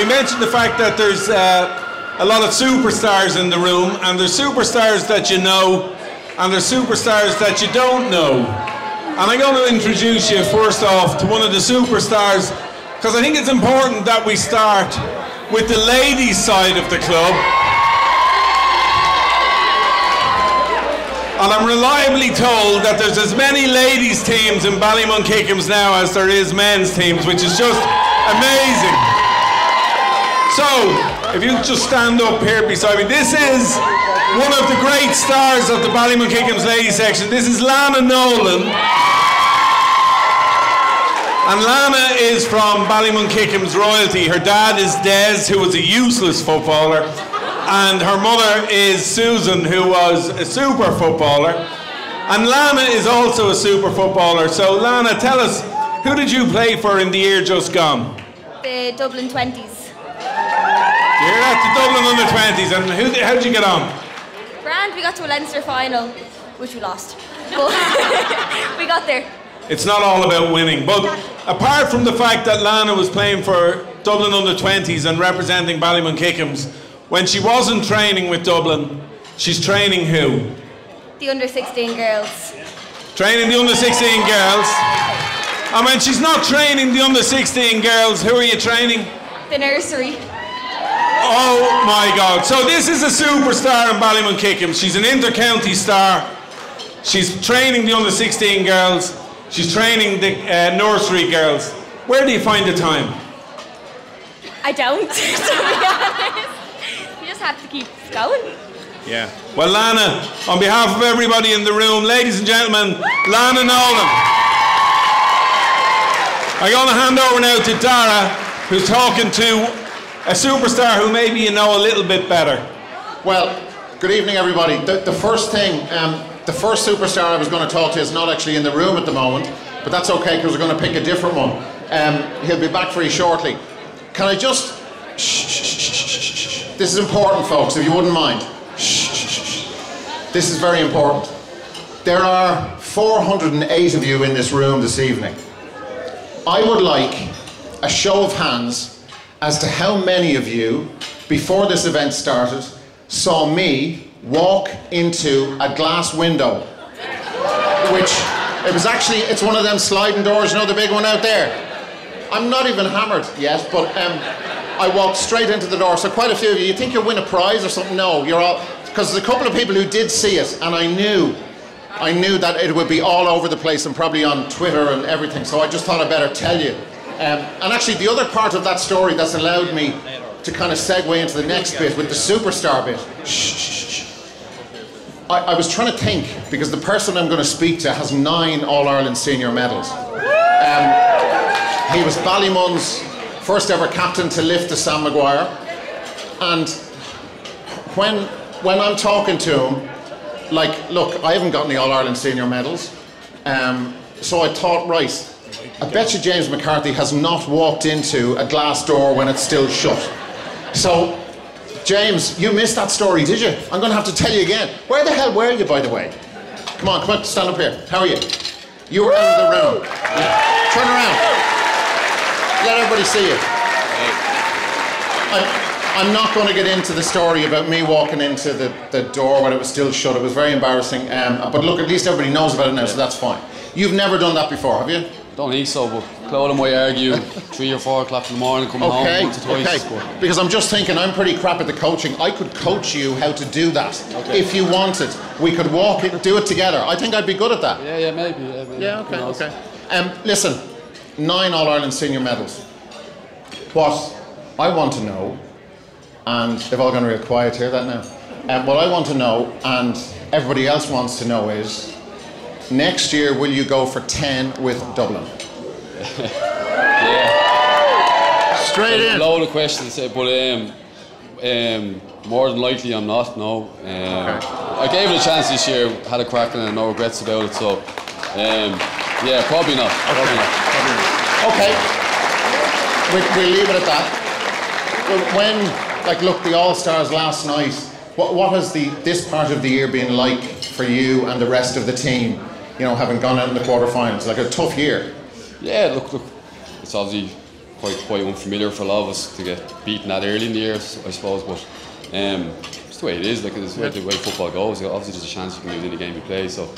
we mentioned the fact that there's a lot of superstars in the room, and there's superstars that you know, and there's superstars that you don't know. And I'm going to introduce you first off to one of the superstars, because I think it's important that we start with the ladies' side of the club. And I'm reliably told that there's as many ladies' teams in Ballymun-Kickham's now as there is men's teams, which is just amazing. So, if you just stand up here beside me, this is one of the great stars of the Ballymun-Kickham's ladies section. This is Lana Nolan. And Lana is from Ballymun-Kickham's royalty. Her dad is Des, who was a useless footballer. And her mother is Susan, who was a super footballer. And Lana is also a super footballer. So Lana, tell us, who did you play for in the year just gone? The Dublin 20s. You're at the Dublin under-20s, and how did you get on? Grand, we got to a Leinster final, which we lost. But we got there. It's not all about winning, but apart from the fact that Lana was playing for Dublin under-20s and representing Ballymun-Kickham's, when she wasn't training with Dublin, she's training who? The under-16 girls. Training the under-16 girls. And when she's not training the under-16 girls, who are you training? The nursery. Oh my God. So this is a superstar in Ballymun-Kickham's. She's an inter-county star. She's training the under-16 girls. She's training the nursery girls. Where do you find the time? I don't, to be honest. You just have to keep going. Yeah. Well, Lana, on behalf of everybody in the room, ladies and gentlemen, Lana Nolan. I'm going to hand over now to Dara, who's talking to a superstar who maybe you know a little bit better. Well, good evening, everybody. The first thing, the first superstar I was going to talk to is not actually in the room at the moment, but that's okay because we're going to pick a different one. He'll be back very shortly. Can I just... Shh. This is important, folks, if you wouldn't mind. Shh. This is very important. There are 408 of you in this room this evening. I would like a show of hands as to how many of you, before this event started, saw me walk into a glass window, which, it's one of them sliding doors, you know, the big one out there. I'm not even hammered yet, but I walked straight into the door. So quite a few of you think you'll win a prize or something? No, you're all, because there's a couple of people who did see it, and I knew that it would be all over the place and probably on Twitter and everything, so I just thought I'd better tell you. And actually the other part of that story that's allowed me to kind of segue into the next bit with the superstar bit. Shh. I was trying to think, because the person I'm going to speak to has 9 All-Ireland senior medals. He was Ballymun's first ever captain to lift the Sam Maguire. And when I'm talking to him, like, look, I haven't got any All-Ireland senior medals. So I thought, right, I bet you James McCarthy has not walked into a glass door when it's still shut. So, James, you missed that story, did you? I'm going to have to tell you again. Where the hell were you, by the way? Come on, stand up here. How are you? You were out of the room. Yeah. Turn around. Let everybody see you. I'm not going to get into the story about me walking into the door when it was still shut. It was very embarrassing. But look, at least everybody knows about it now, so that's fine. You've never done that before, have you? Don't think so, but Claude might argue 3 or 4 o'clock in the morning coming home once or twice. Okay. Because I'm just thinking, I'm pretty crap at the coaching. I could coach you how to do that if you wanted. We could walk it, do it together. I think I'd be good at that. Yeah, maybe. Yeah, okay. Listen, 9 All-Ireland senior medals. What I want to know, and they've all gone real quiet here, that now. What I want to know, and everybody else wants to know is, next year, will you go for 10 with Dublin? Yeah. Straight in. A load of questions, but more than likely I'm not, no. Okay. I gave it a chance this year, had a crack and no regrets about it, so yeah, probably not. Okay. We'll leave it at that. When, like, look, the All-Stars last night, what has this part of the year been like for you and the rest of the team? You know, having gone out in the quarterfinals, like a tough year. Yeah, look, it's obviously quite unfamiliar for a lot of us to get beaten that early in the year, I suppose. But it's the way it is. Like it's the way football goes. Obviously, there's a chance you can lose any game you play. So.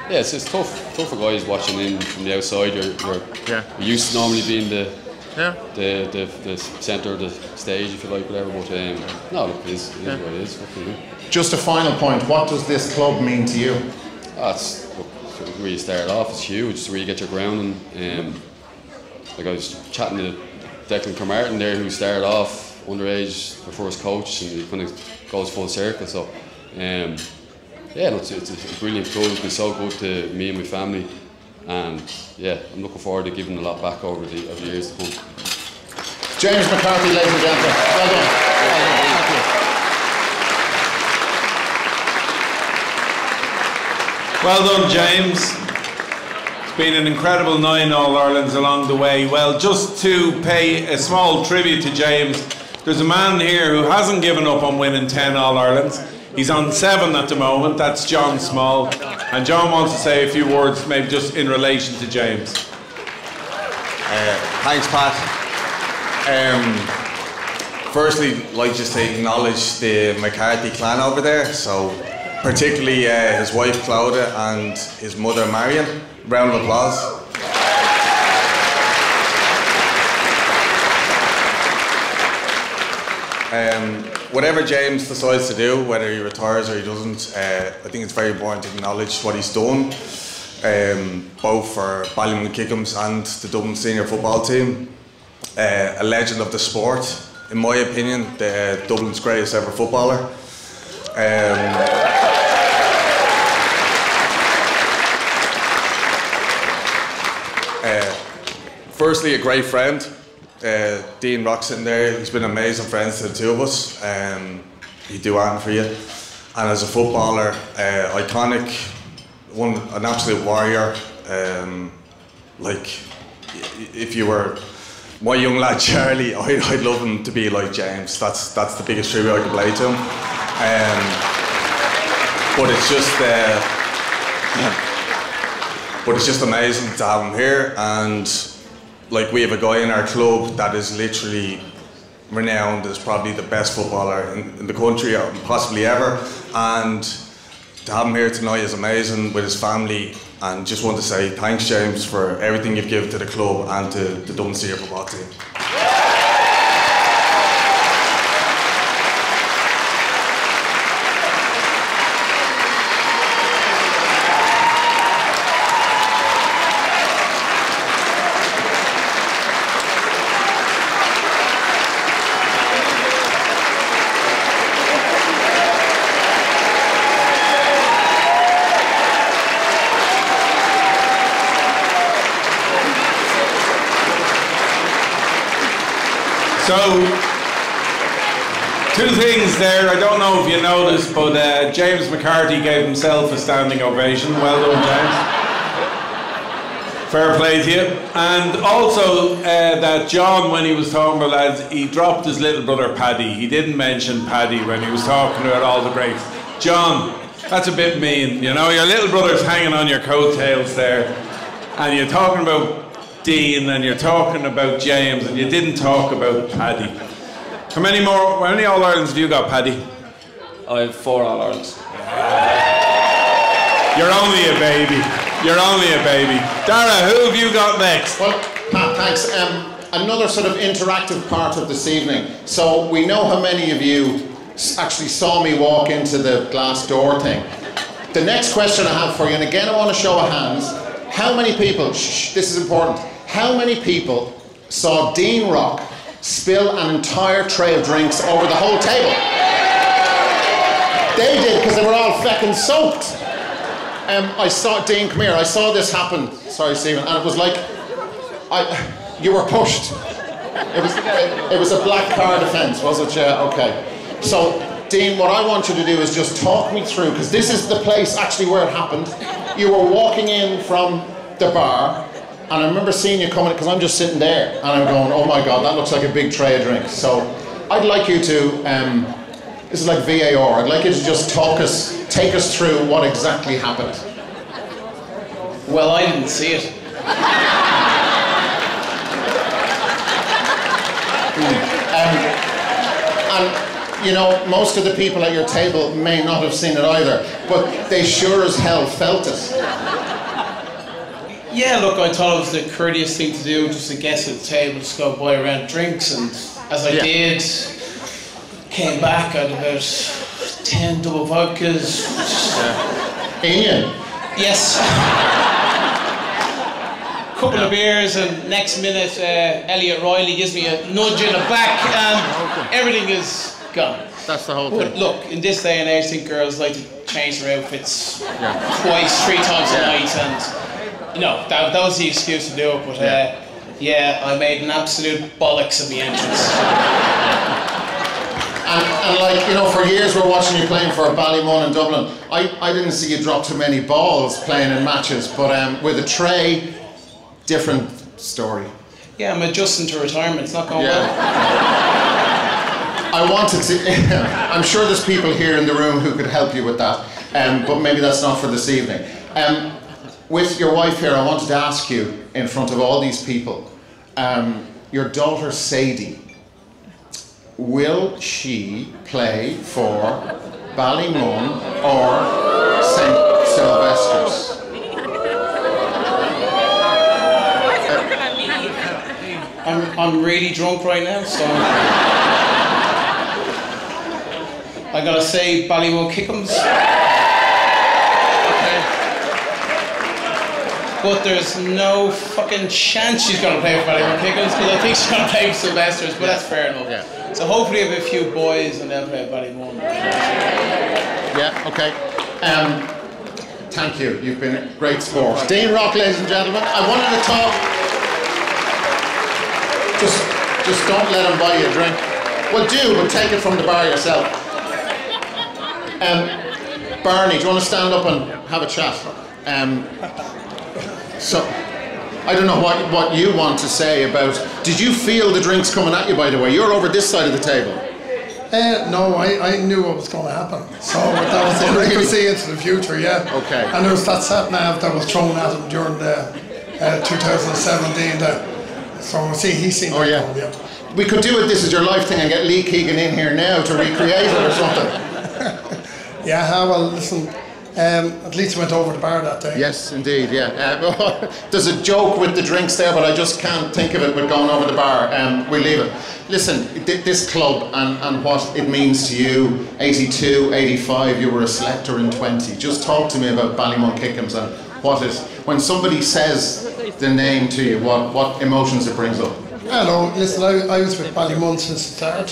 Yeah, it's tough for guys watching in from the outside. You're used to normally being the centre of the stage, if you like, whatever. But no, look, it is what it is. Just a final point. What does this club mean to you? It's where you start off. It's huge. It's where you get your grounding. Like I was chatting to Declan Carmartin there, who started off underage, the first coach, and he kind of goes full circle. So. Yeah, no, it's brilliant club. It's been so good to me and my family, and yeah, I'm looking forward to giving a lot back over the years to come. James McCarthy, ladies and gentlemen, well done. Thank you. Well done, James. It's been an incredible 9 All-Irelands along the way. Well, just to pay a small tribute to James, there's a man here who hasn't given up on winning 10 All-Irelands. He's on 7 at the moment. That's John Small. And John wants to say a few words, maybe just in relation to James. Thanks, Pat. Firstly, I'd like just to acknowledge the McCarthy clan over there. So, particularly his wife, Claudia, and his mother, Marion. Round of applause. Whatever James decides to do, whether he retires or he doesn't, I think it's very important to acknowledge what he's done, both for Ballymun Kickhams and the Dublin senior football team. A legend of the sport, in my opinion, Dublin's greatest ever footballer. Firstly, a great friend. Dean Rock's sitting there. He's been amazing friends to the two of us. He'd do anything for you. And as a footballer, iconic, an absolute warrior. Like, if you were my young lad Charlie, I'd love him to be like James. That's the biggest tribute I can play to him. But it's just amazing to have him here. And like, we have a guy in our club that is literally renowned as probably the best footballer in the country, or possibly ever. And to have him here tonight is amazing with his family. And just want to say thanks, James, for everything you've given to the club and to the Dublin senior football team. So, two things there. I don't know if you noticed, but James McCarthy gave himself a standing ovation. Well done, James. Fair play to you. And also that John, when he was talking about lads, he dropped his little brother Paddy. He didn't mention Paddy when he was talking about all the greats. John, that's a bit mean. You know, your little brother's hanging on your coattails there, and you're talking about Dean and you're talking about James and you didn't talk about Paddy. How many All-Irelands have you got, Paddy? I have 4 All-Irelands. You're only a baby. You're only a baby. Dara, who have you got next? Well, Pat, thanks. Another sort of interactive part of this evening. So we know how many of you actually saw me walk into the glass door thing. The next question I have for you, and again I want to show of hands, how many people, this is important, how many people saw Dean Rock spill an entire tray of drinks over the whole table? They did, because they were all feckin' soaked. I saw, Dean, come here, I saw this happen, sorry Stephen, and it was like, you were pushed. It was a black card offence, was it? Yeah, okay. So, Dean, what I want you to do is just talk me through, because this is the place actually where it happened. You were walking in from the bar, and I remember seeing you coming, because I'm just sitting there, and I'm going, oh my God, that looks like a big tray of drinks. So I'd like you to, this is like VAR, I'd like you to just take us through what exactly happened. Well, I didn't see it. And, you know, most of the people at your table may not have seen it either, but they sure as hell felt it. Yeah, look, I thought it was the courteous thing to do, just to guest at the table, just go buy a round of drinks, and as I did, came back, I had about 10 double vodkas. Ian? Yes. Couple of beers, and next minute, Elliot Riley gives me a nudge in the back, and everything is gone. That's the whole But thing. look, in this day and age, I think girls like to change their outfits twice, 3 times a night, and you know, that was the excuse to do it, but yeah, I made an absolute bollocks of the entrance. And like, you know, for years we're watching you playing for Ballymun in Dublin. I didn't see you drop too many balls playing in matches, but with a tray, different story. Yeah, I'm adjusting to retirement, it's not going well. I wanted to, I'm sure there's people here in the room who could help you with that, but maybe that's not for this evening. With your wife here, I wanted to ask you, in front of all these people, your daughter Sadie, will she play for Ballymun or St. Sylvester's? I'm really drunk right now, so I gotta say Ballymun Kickums. But there's no fucking chance she's gonna play for Ballymun Kickums, because I think she's gonna play for Sylvester's, but that's fair enough. Yeah. So hopefully I have a few boys and they'll play at Ballymun. Yeah, okay. Thank you. You've been a great sport. Dean Rock, ladies and gentlemen. I wanted to talk. Just don't let him buy you a drink. Well, do, but take it from the bar yourself. Barney, do you want to stand up and have a chat? So, I don't know what you want to say about. Did you feel the drinks coming at you, by the way? You're over this side of the table. No, I knew what was going to happen. So that was it. I could see into the future, yeah. Okay. And there was that sat nav that was thrown at him during the 2017. So see, he's seen that one, yeah. We could do it, This Is Your Life thing, and get Lee Keegan in here now to recreate it or something. Yeah, well, listen, at least he went over the bar that day. Yes, indeed, yeah. There's a joke with the drinks there, but I just can't think of it with going over the bar. We'll leave it. Listen, this club and what it means to you, 82, 85, you were a selector in 20. Just talk to me about Ballymun Kickums and what it, when somebody says the name to you, what emotions it brings up. Hello, listen, I was with Ballymun since the start.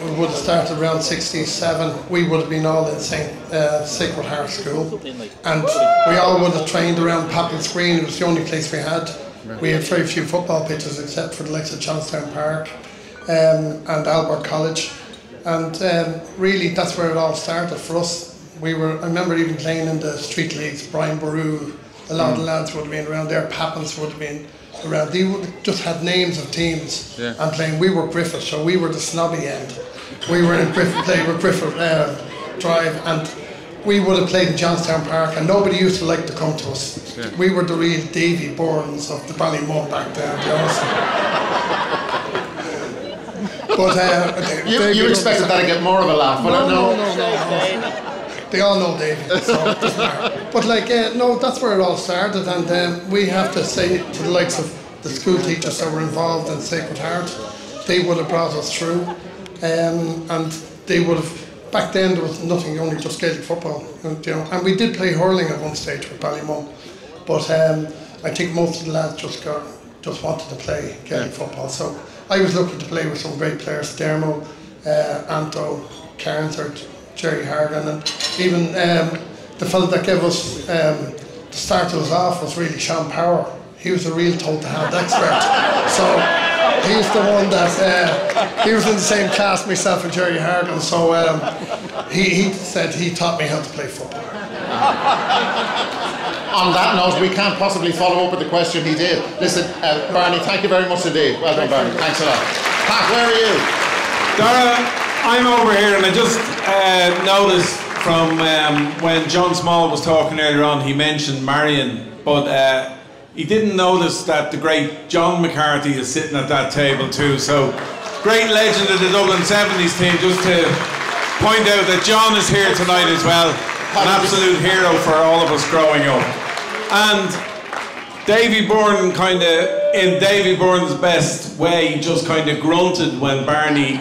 We would have started around 67. We would have been all in Sacred Heart School. And we all would have trained around Papple's Green. It was the only place we had. We had very few football pitches except for the likes of Johnstown Park and Albert College. And really that's where it all started for us. I remember even playing in the street leagues, Brian Baru, a lot of the lads would have been around there, Pappins would have been around. They just had names of teams and playing. We were Griffith, so we were the snobby end. We were in Griffith, played with Griffith Drive, and we would have played in Johnstown Park, and nobody used to like to come to us. Yeah. We were the real Davy Burns of the Ballymun back then, to be honest. But you expected that to get more of a laugh, but no. They all know David, so it doesn't matter. But no, that's where it all started, and we have to say to the likes of the school teachers that were involved in Sacred Heart, they would have brought us through, and they would have, back then there was nothing, only just Gaelic football, and we did play hurling at one stage with Ballymun, but I think most of the lads just wanted to play Gaelic football, so I was lucky to play with some great players, Dermo, Anto, Cairns, or Jerry Hargan, and even the fellow that gave us the start us off was really Sean Power. He was a real toe-to-hand expert. So he's the one that he was in the same class myself and Jerry Hargan. So he said he taught me how to play football. On that note, we can't possibly follow up with the question he did. Listen, Barney, thank you very much indeed. Well done, Barney. Thanks a lot. Pat, where are you? Dara, I'm over here, and I just noticed from when John Small was talking earlier on, he mentioned Marion, but he didn't notice that the great John McCarthy is sitting at that table too. So great legend of the Dublin 70s team, just to point out that John is here tonight as well. An absolute hero for all of us growing up. And Davy Byrne in Davy Byrne's best way, just kind of grunted when Barney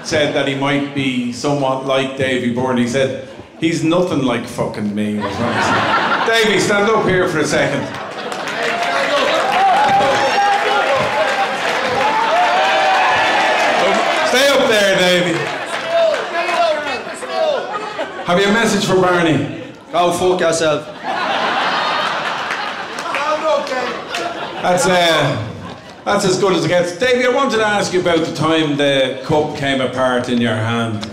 said that he might be somewhat like Davy Byrne. He said, he's nothing like fucking me. Was what he said. Davy, stand up here for a second. Stay up there, Davy. Have you a message for Barney? Go fuck yourself. That's as good as it gets. Davy, I wanted to ask you about the time the cup came apart in your hand.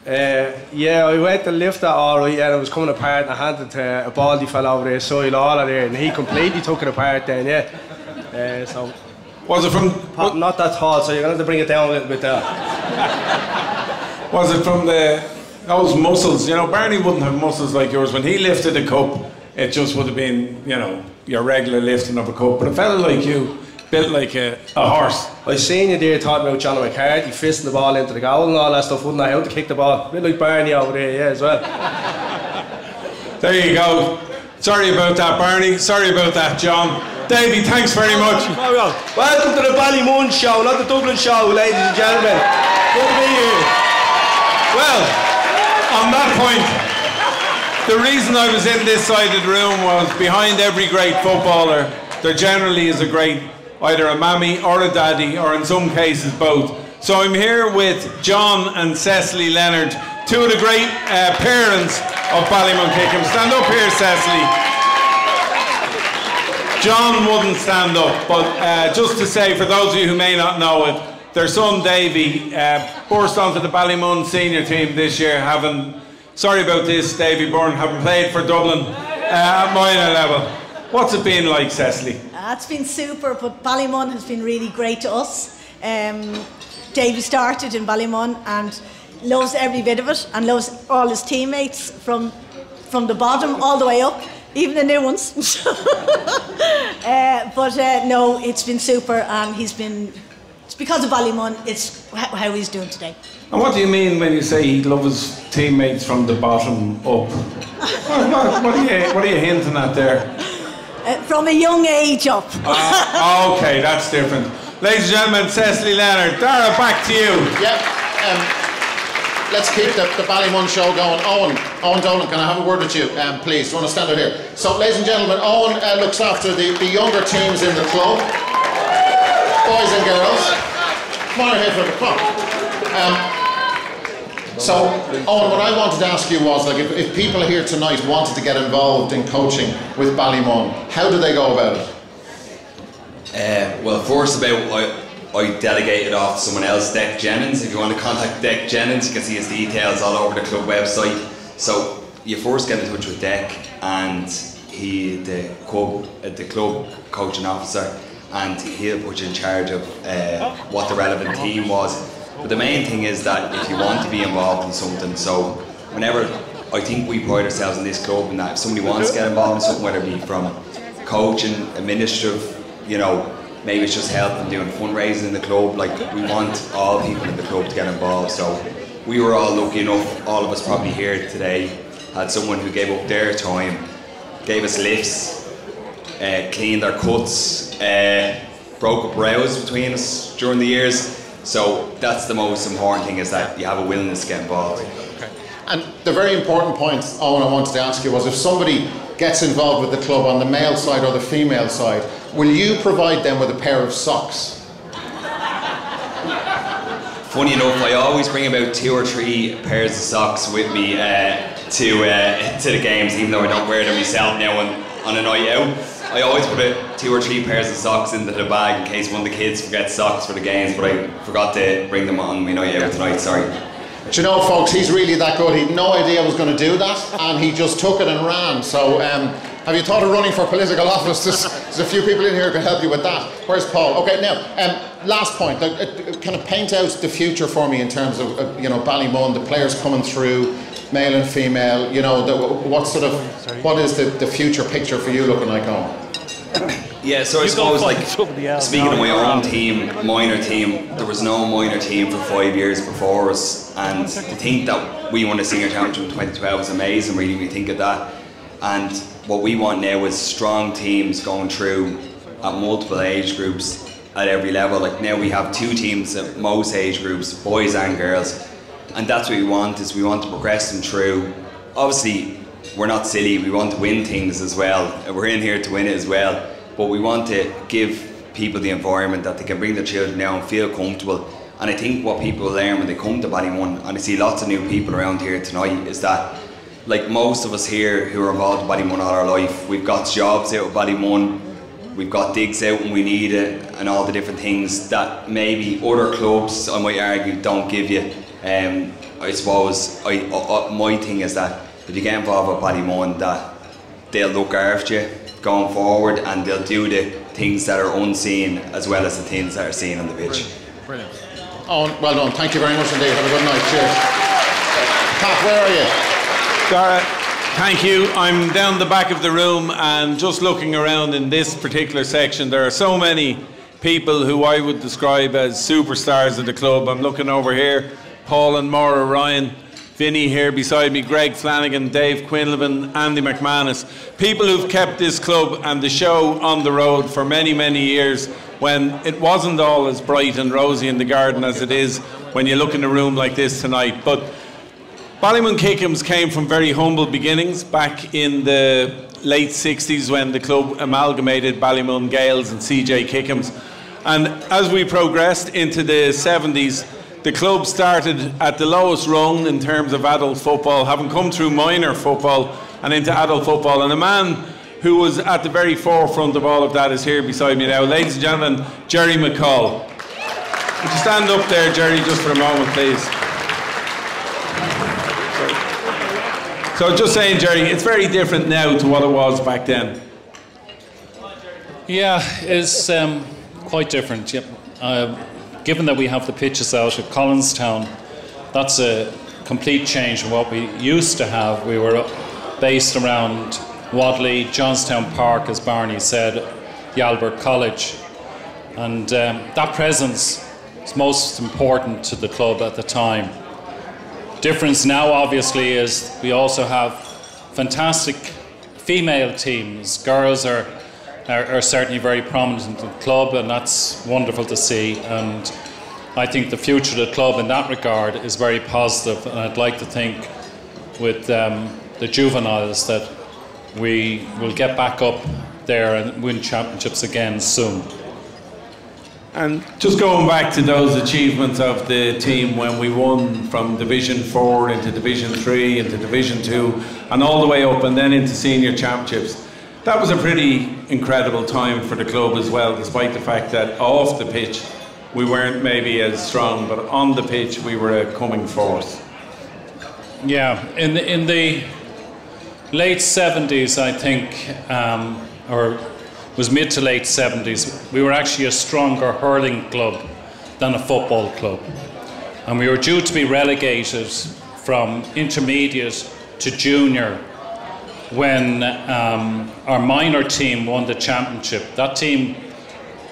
Yeah, I went to lift that alright, and it was coming apart, and I handed it to a baldy fella over there, Soil Lawler there, and he completely took it apart then, yeah. So was it from... Not that tall, so you're going to have to bring it down a little bit there. Was it from those muscles? You know, Barney wouldn't have muscles like yours. When he lifted a cup, it just would have been, you know, your regular lifting of a cup. But a fella like you, built like a horse. I seen you there talking about John McCarthy fisting the ball into the goal and all that stuff, wouldn't I? How to kick the ball. A bit like Barney over there, yeah, as well. There you go. Sorry about that, Barney. Sorry about that, John. Davy, thanks very much. Welcome to the Ballymun show, not the Dublin show, ladies and gentlemen. Good to be here. Well, on that point, the reason I was in this side of the room was behind every great footballer, there generally is a great, either a mammy or a daddy, or in some cases both. So I'm here with John and Cecily Leonard, two of the great parents of Ballymon-Kickham. Stand up here, Cecily. John wouldn't stand up, but just to say, for those of you who may not know it, their son Davy burst onto the Ballymun senior team this year, sorry about this, Davy Byrne, having played for Dublin at minor level. What's it been like, Cecily? It's been super, but Ballymun has been really great to us. Davy started in Ballymun and loves every bit of it, and loves all his teammates from the bottom all the way up, even the new ones. No, it's been super, and it's because of Ballymun, it's how he's doing today. And what do you mean when you say he loves his teammates from the bottom up? what are you hinting at there? From a young age up. Okay, that's different. Ladies and gentlemen, Cecily Leonard. Dara, back to you. Yep. Let's keep the Ballymun show going. Owen Dolan, can I have a word with you, please? Do you want to stand out here? So, ladies and gentlemen, Owen looks after the younger teams in the club. Boys and girls. Come on here for the club. So, Owen, what I wanted to ask you was, like, if people here tonight wanted to get involved in coaching with Ballymun, how do they go about it? Well, first I delegated off to someone else, Dec Jennings. If you want to contact Dec Jennings, you can see his details all over the club website. So you first get in touch with Dec, and the club coaching officer, and he'll put you in charge of what the relevant team was. But the main thing is that if you want to be involved in something, so whenever, I think we pride ourselves in this club, and that if somebody wants to get involved in something, whether it be from coaching, administrative, you know, maybe it's just helping doing fundraising in the club, like we want all people in the club to get involved. So we were all lucky enough, all of us probably here today, had someone who gave up their time, gave us lifts, cleaned our cuts, broke up rows between us during the years. So that's the most important thing, is that you have a willingness to get involved. Okay. And the very important point, Owen, I wanted to ask you was, if somebody gets involved with the club on the male side or the female side, will you provide them with a pair of socks? Funny enough, I always bring about 2 or 3 pairs of socks with me to the games, even though I don't wear them myself now on a night out. I always put 2 or 3 pairs of socks into the bag in case one of the kids forgets socks for the games, but I forgot to bring them on my night out tonight, sorry. Do you know, folks, he's really that good. He had no idea I was going to do that, and he just took it and ran. So, have you thought of running for political office? There's a few people in here who can help you with that. Where's Paul? Okay, now, last point. Kind of paint out the future for me in terms of, Ballymun, the players coming through, male and female. You know, what is the future picture for you looking like, Owen? Yeah, so I suppose, like, speaking of my own team, minor team, there was no minor team for 5 years before us, and to think that we won a senior championship in 2012 is amazing, really, when you think of that. And what we want now is strong teams going through at multiple age groups at every level. Like, now we have 2 teams at most age groups, boys and girls, and that's what we want, is we want to progress them through. Obviously, we're not silly, we want to win things as well, we're in here to win it as well. But we want to give people the environment that they can bring their children down and feel comfortable. And I think what people learn when they come to Ballymun, and I see lots of new people around here tonight, is that, like, most of us here who are involved in Ballymun all our life, we've got jobs out of Ballymun, we've got digs out when we need it, and all the different things that maybe other clubs, I might argue, don't give you. I suppose my thing is that if you get involved with Ballymun, that they'll look after you going forward, and they'll do the things that are unseen as well as the things that are seen on the pitch. Brilliant. Oh, well done. Thank you very much indeed. Have a good night. Cheers. Pat, where are you? Dara, thank you. I'm down the back of the room, and just looking around in this particular section, there are so many people who I would describe as superstars of the club. I'm looking over here, Paul and Maura Ryan, Vinny here beside me, Greg Flanagan, Dave Quinlivan, Andy McManus. People who've kept this club and the show on the road for many, many years, when it wasn't all as bright and rosy in the garden as it is when you look in a room like this tonight. But Ballymun Kickhams came from very humble beginnings back in the late 60s when the club amalgamated Ballymun Gales and CJ Kickhams. And as we progressed into the 70s, the club started at the lowest rung in terms of adult football, having come through minor football and into adult football. And a man who was at the very forefront of all of that is here beside me now. Ladies and gentlemen, Jerry McCall. Would you stand up there, Jerry, just for a moment, please? So just saying, Jerry, it's very different now to what it was back then. Yeah, it's quite different. Yep. Given that we have the pitches out at Collinstown, that's a complete change from what we used to have. We were based around Wadley, Johnstown Park, as Barney said, the Albert College. And that presence is most important to the club at the time. Difference now, obviously, is we also have fantastic female teams. Girls are certainly very prominent in the club, and that's wonderful to see. And I think the future of the club in that regard is very positive, and I'd like to think with the juveniles that we will get back up there and win championships again soon. And just going back to those achievements of the team when we won from Division 4 into Division 3 into Division 2 and all the way up and then into senior championships. That was a pretty incredible time for the club as well, despite the fact that off the pitch we weren't maybe as strong, but on the pitch we were a coming force. Yeah, in the late 70s, I think, or was mid to late 70s, we were actually a stronger hurling club than a football club. And we were due to be relegated from intermediate to junior when our minor team won the championship. That team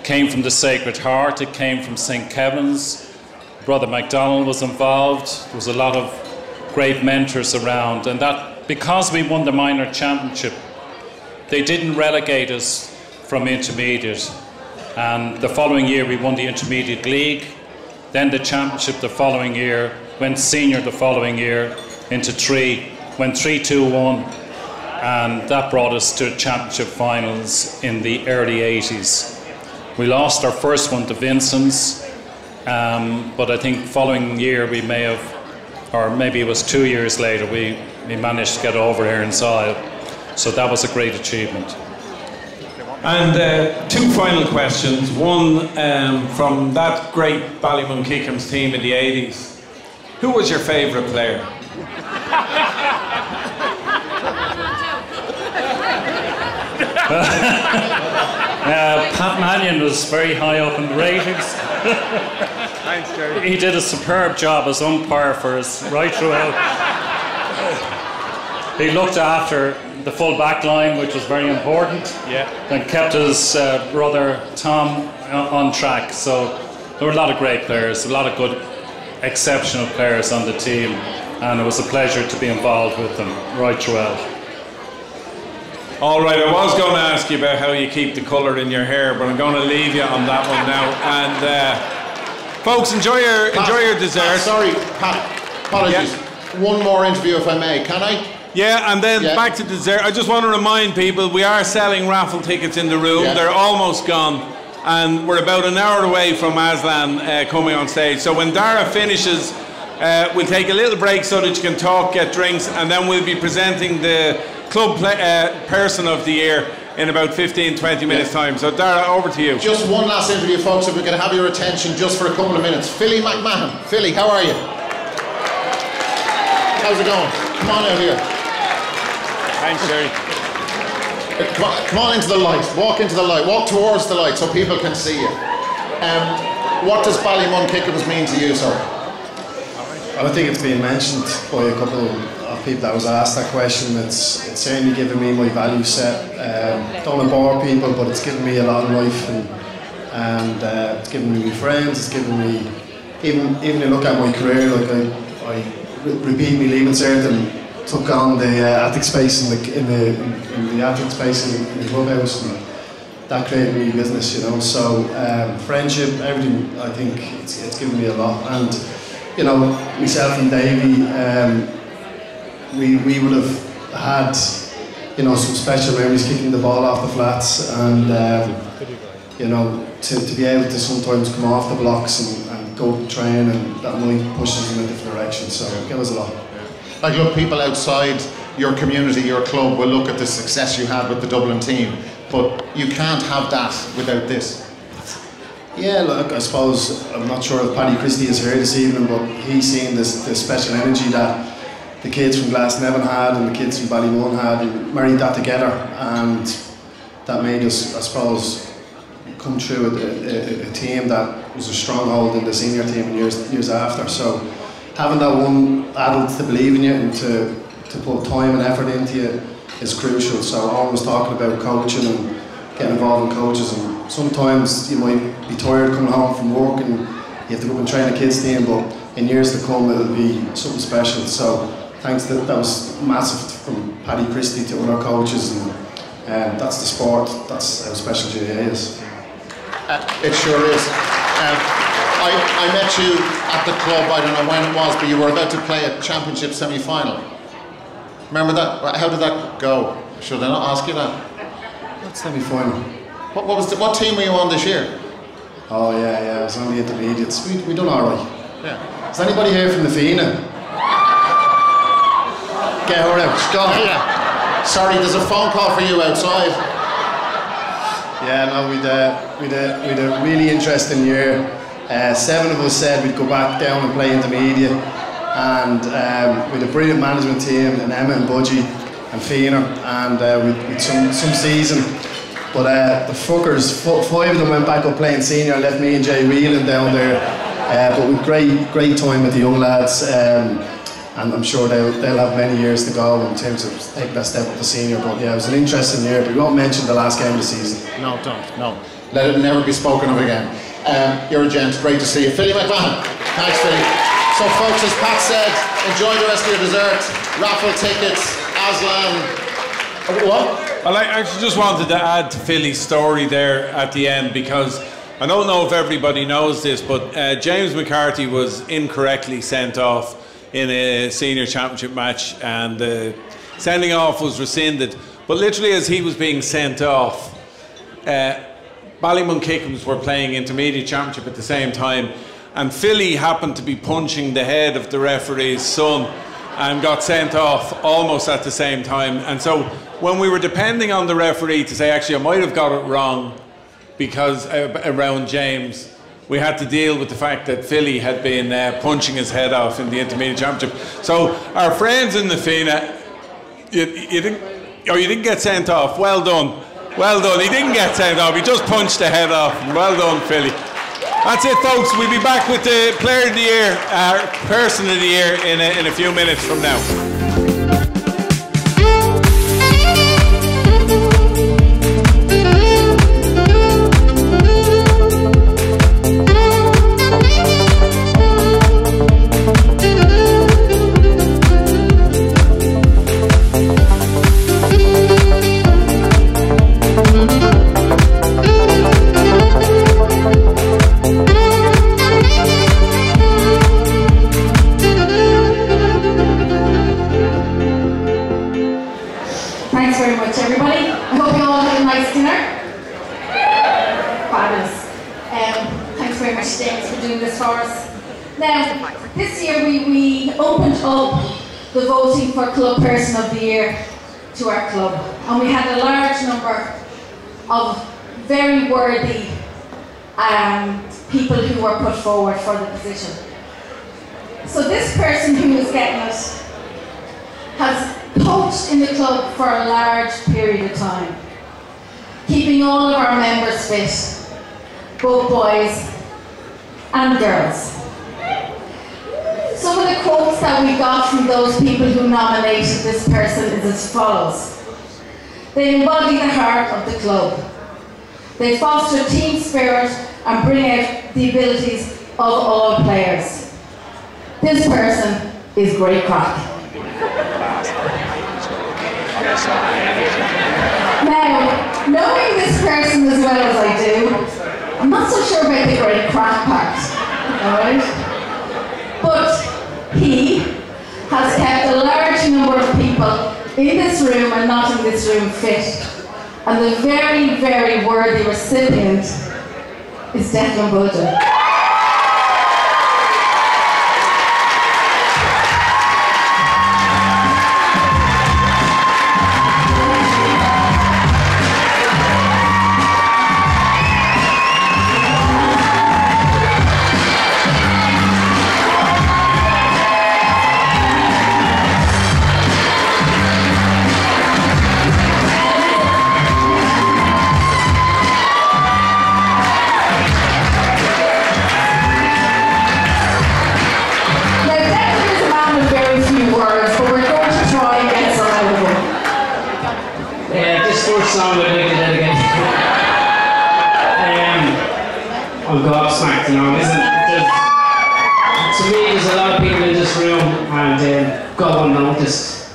came from the Sacred Heart, it came from St. Kevin's. Brother MacDonald was involved. There was a lot of great mentors around, and that because we won the minor championship, they didn't relegate us from intermediate. And the following year we won the intermediate league, then the championship the following year, went senior the following year into 3, went 3-2-1, and that brought us to championship finals in the early 80s. We lost our first one to Vincent's, but I think following year we may have, or maybe it was 2 years later, we managed to get over here in Sile. So that was a great achievement. And 2 final questions. One from that great Ballymun Kickhams team in the 80s. Who was your favourite player? Pat Mannion was very high up in the ratings. Thanks, Jerry. He did a superb job as umpire for us right throughout. He looked after the full back line, which was very important. Yeah. And kept his brother Tom on track. So there were a lot of great players, a lot of good, exceptional players on the team, and it was a pleasure to be involved with them right throughout. All right, I was going to ask you about how you keep the colour in your hair, but I'm going to leave you on that one now. And folks, enjoy your dessert. Pat, sorry, Pat, apologies. Yeah. One more interview, if I may. Can I? Yeah, and then back to dessert. I just want to remind people we are selling raffle tickets in the room. Yeah. They're almost gone, and we're about an hour away from Aslan coming on stage. So when Dara finishes, we'll take a little break so that you can talk, get drinks, and then we'll be presenting the club person of the year in about 15-20 minutes time. So Dara, over to you. Just one last interview, folks, if we can have your attention just for a couple of minutes. Philly McMahon. Philly, how are you? How's it going? Come on out here. Thanks, Jerry. Come on into the light. Walk into the light. Walk towards the light so people can see you. What does Ballymun Kickham's mean to you, sir? I think it's been mentioned by a couple of people that was asked that question. It's certainly given me my value set. Don't want to bore people, but it's given me a lot of life, and it's given me my friends. It's given me even to look at my career. Like I repeat my leaving cert and took on the attic space in the attic space in the clubhouse, and that created me business, you know. So friendship, everything. I think it's given me a lot, and you know, myself and Davey, we would have had, you know, some special memories kicking the ball off the flats, and you know, to be able to sometimes come off the blocks and go to train, and that might push us in a different direction. So it gave us a lot. Like, look, people outside your community, your club, will look at the success you had with the Dublin team, but you can't have that without this. Yeah, look, I suppose, I'm not sure if Paddy Christie is here this evening, but he's seen this special energy that the kids from Glasnevin had and the kids from Ballymun had, and married that together, and that made us, I suppose, come through a team that was a stronghold in the senior team in years after. So having that one adult to believe in you and to put time and effort into you is crucial. So always talking about coaching and getting involved in coaches, and sometimes you might be tired coming home from work and you have to go and train a kids team, but in years to come it'll be something special. So thanks, that was massive from Paddy Christie to other coaches, and that's the sport, that's how special GAA is. It sure is. I met you at the club, I don't know when it was, but you were about to play a championship semi-final. Remember that? How did that go? Should I not ask you that? What semi-final? What team were you on this year? Oh yeah, it was on the intermediates. We done alright. Yeah. Is anybody here from the FINA? Get her out, go. Yeah. Sorry, there's a phone call for you outside. Yeah, no, we'd a really interesting year. 7 of us said we'd go back down and play intermediate, and with a brilliant management team, and Emma and Budgie and Fiona, and with some season. But the fuckers, 5 of them went back up playing senior, left me and Jay reeling down there. But with great time with the young lads, and I'm sure they'll have many years to go in terms of taking that step up to senior. But yeah, it was an interesting year, but we won't mention the last game of the season. No, don't, no. Let it never be spoken of again. You're a gent, great to see you. Philly McMahon. Thanks, Philly. So folks, as Pat said, enjoy the rest of your dessert, raffle tickets, Aslan. What? Well, I actually just wanted to add to Philly's story there at the end, because I don't know if everybody knows this, but James McCarthy was incorrectly sent off in a senior championship match, and the sending off was rescinded. But literally as he was being sent off, Ballymun Kickham's were playing intermediate championship at the same time, and Philly happened to be punching the head of the referee's son and got sent off almost at the same time. And so when we were depending on the referee to say, actually I might have got it wrong because around James, we had to deal with the fact that Philly had been punching his head off in the intermediate championship. So our friends in the FINA, you didn't get sent off. Well done. Well done. He didn't get sent off. He just punched the head off. Well done, Philly. That's it, folks. We'll be back with the Player of the Year, Person of the Year in a few minutes from now. for us. Now, this year we opened up the voting for Club Person of the Year to our club, and we had a large number of very worthy people who were put forward for the position. So this person who is getting it has coached in the club for a large period of time, keeping all of our members fit, both boys and girls. Some of the quotes that we got from those people who nominated this person is as follows. They embody the heart of the club. They foster team spirit and bring out the abilities of all players. This person is great crack. Now, knowing this person as well as I do, I'm not so sure about the great crack part, alright? But he has kept a large number of people in this room and not in this room fit. And the very, very worthy recipient is Declan Budgeon. Song I'd like to dedicate. I'm gobsmacked, you know. Listen, to me, there's a lot of people in this room and go unnoticed.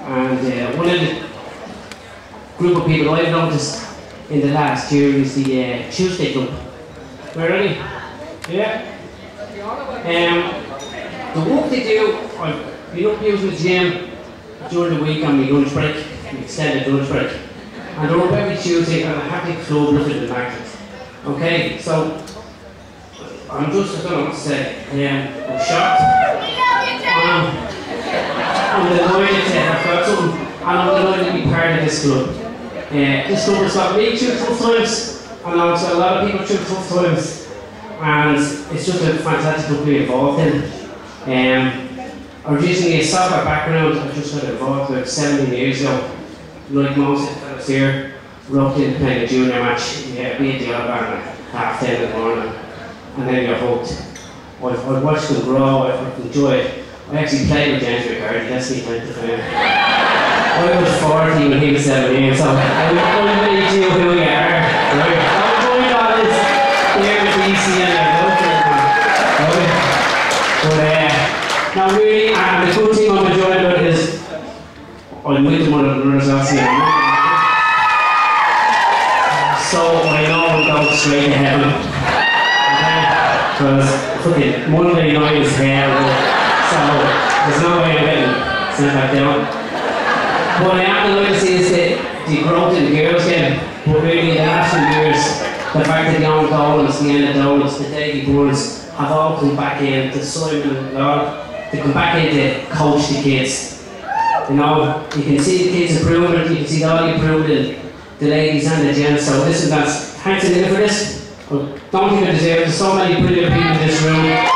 And one of the group of people I've noticed in the last year is the Tuesday Club. Where are they? Yeah. The work they do, I've been up using the gym during the week on my lunch break, the extended lunch break. And they're up every Tuesday and I have the club looking at the market. Okay, so I don't know what to say. I'm shocked. I'm delighted to have got something and I'm delighted to be part of this club. This club has got me through tough times and also a lot of people through tough times. And it's just a fantastic club to be involved in. Originally a soccer background, I just got involved about 17 years ago. Like most of the fellas here, roped in playing a junior match, be at the other band at 10:30 in the morning, and then you're hooked. I've watched them grow, I've enjoyed. I actually played with James McCarthy, that's me claim to fame. I was 40 when he was 17, so I would really do who you are. Right? I'm going on this here with BC and I love it. But now really, and the good thing I'm enjoying about it is I'm with them on the Brothers last year. So I know I'm going straight to heaven. Because fucking Monday night is hell. So there's no way I'm getting sent back down. What I am delighted to see is the growth in the girls game. But really the last few years, the fact that the young Dolan's, the end of Dolan's, the Davy Burns have all come back in, to Simon and Lord, to come back in to coach the kids. You know, you can see the kids improving, you can see all the improvement, the ladies and the gents. So listen, that's thanks a million for this. I don't think I deserve it. There's so many brilliant people in this room.